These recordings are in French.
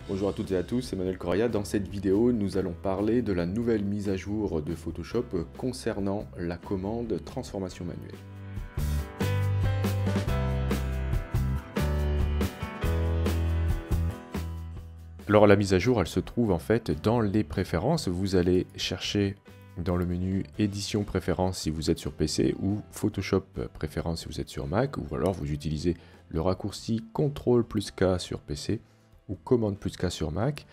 Bonjour à toutes et à tous, c'est Emmanuel Correa. Dans cette vidéo, nous allons parler de la nouvelle mise à jour de Photoshop concernant la commande transformation manuelle. Alors la mise à jour, elle se trouve en fait dans les préférences. Vous allez chercher dans le menu édition préférences si vous êtes sur PC ou Photoshop préférences si vous êtes sur Mac, ou alors vous utilisez le raccourci CTRL plus K sur PC ou commande plus K sur Mac.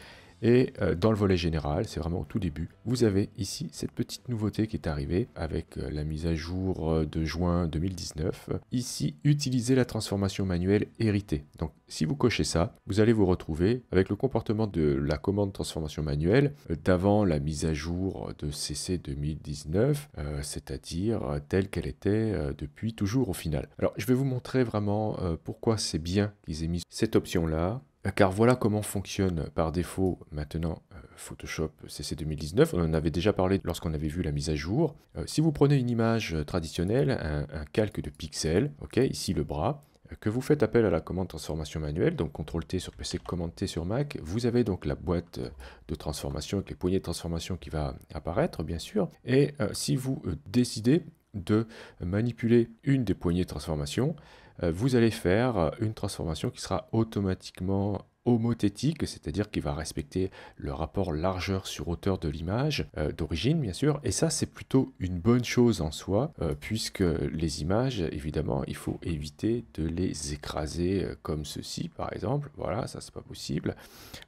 Et dans le volet général, c'est vraiment au tout début, vous avez ici cette petite nouveauté qui est arrivée avec la mise à jour de juin 2019. Ici, utiliser la transformation manuelle héritée. Donc si vous cochez ça, vous allez vous retrouver avec le comportement de la commande transformation manuelle d'avant la mise à jour de CC 2019, c'est-à-dire telle qu'elle était depuis toujours au final. Alors je vais vous montrer vraiment pourquoi c'est bien qu'ils aient mis cette option-là. Car voilà comment fonctionne par défaut maintenant Photoshop CC 2019. On en avait déjà parlé lorsqu'on avait vu la mise à jour. Si vous prenez une image traditionnelle, un calque de pixels, okay, ici le bras, que vous faites appel à la commande transformation manuelle, donc CTRL-T sur PC, CTRL-T sur Mac, vous avez donc la boîte de transformation avec les poignées de transformation qui va apparaître, bien sûr. Et si vous décidez de manipuler une des poignées de transformation, vous allez faire une transformation qui sera automatiquement homothétique, c'est-à-dire qui va respecter le rapport largeur sur hauteur de l'image, d'origine bien sûr, et ça c'est plutôt une bonne chose en soi, puisque les images, évidemment, il faut éviter de les écraser comme ceci par exemple, voilà, ça c'est pas possible,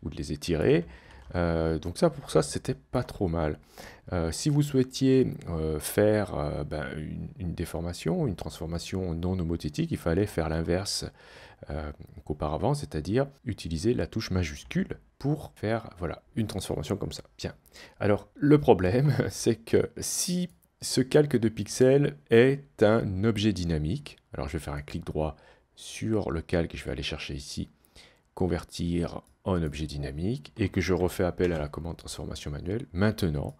ou de les étirer. Donc ça, pour ça, c'était pas trop mal. Si vous souhaitiez faire une déformation, une transformation non homothétique, il fallait faire l'inverse qu'auparavant, c'est-à-dire utiliser la touche majuscule pour faire voilà, une transformation comme ça. Bien. Alors, le problème, c'est que si ce calque de pixels est un objet dynamique, alors je vais faire un clic droit sur le calque et je vais aller chercher ici convertir en objet dynamique et que je refais appel à la commande transformation manuelle. Maintenant,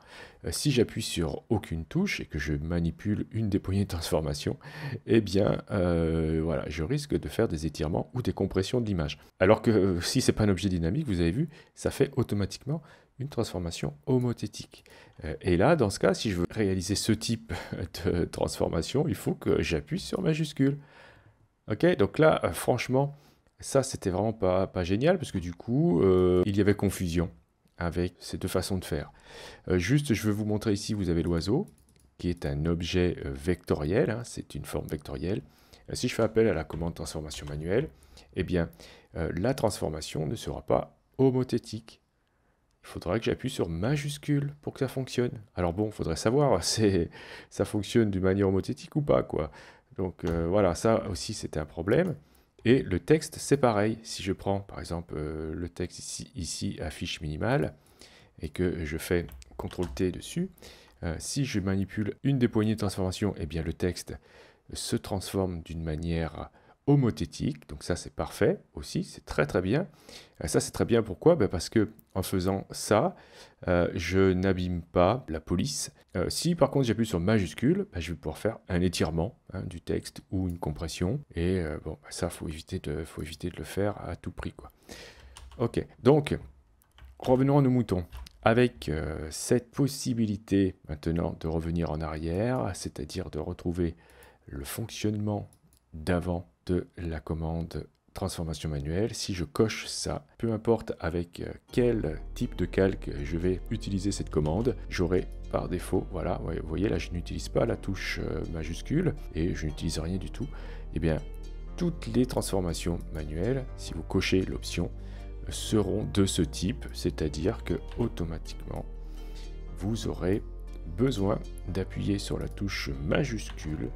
si j'appuie sur aucune touche et que je manipule une des poignées de transformation, eh bien, voilà, je risque de faire des étirements ou des compressions de l'image. Alors que si c'est pas un objet dynamique, vous avez vu, ça fait automatiquement une transformation homothétique. Et là, dans ce cas, si je veux réaliser ce type de transformation, il faut que j'appuie sur majuscule. Ok, donc là, franchement, ça, c'était vraiment pas génial, parce que du coup, il y avait confusion avec ces deux façons de faire. Juste, je vais vous montrer ici, vous avez l'oiseau, qui est un objet vectoriel, hein, c'est une forme vectorielle. Si je fais appel à la commande transformation manuelle, eh bien, la transformation ne sera pas homothétique. Il faudra que j'appuie sur majuscule pour que ça fonctionne. Alors bon, il faudrait savoir si ça fonctionne d'une manière homothétique ou pas, quoi. Donc voilà, ça aussi, c'était un problème. Et le texte, c'est pareil. Si je prends, par exemple, le texte ici, affiche minimale, et que je fais CTRL-T dessus, si je manipule une des poignées de transformation, eh bien le texte se transforme d'une manière homothétique. Donc ça, c'est parfait aussi, c'est très très bien. Ça, c'est très bien, pourquoi? Parce que en faisant ça, je n'abîme pas la police. Si par contre j'appuie sur majuscule, je vais pouvoir faire un étirement du texte ou une compression. Et bon, ça, faut éviter de le faire à tout prix, quoi. Ok, donc revenons à nos moutons. Avec cette possibilité maintenant de revenir en arrière, c'est-à-dire de retrouver le fonctionnement d'avant de la commande transformation manuelle, si je coche ça, peu importe avec quel type de calque je vais utiliser cette commande, j'aurai par défaut, voilà, vous voyez là je n'utilise pas la touche majuscule et je n'utilise rien du tout, et bien toutes les transformations manuelles, si vous cochez l'option, seront de ce type, c'est-à-dire que automatiquement vous aurez besoin d'appuyer sur la touche majuscule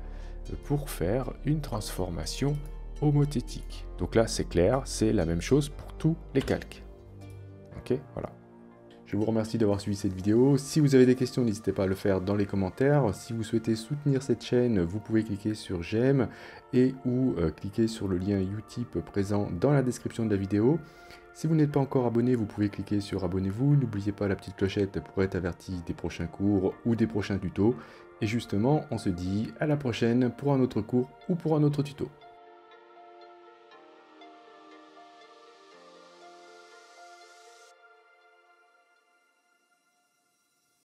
pour faire une transformation homothétique. Donc là, c'est clair, c'est la même chose pour tous les calques. Ok, voilà. Je vous remercie d'avoir suivi cette vidéo. Si vous avez des questions, n'hésitez pas à le faire dans les commentaires. Si vous souhaitez soutenir cette chaîne, vous pouvez cliquer sur j'aime et ou cliquer sur le lien Utip présent dans la description de la vidéo. Si vous n'êtes pas encore abonné, vous pouvez cliquer sur abonnez-vous. N'oubliez pas la petite clochette pour être averti des prochains cours ou des prochains tutos. Et justement, on se dit à la prochaine pour un autre cours ou pour un autre tuto.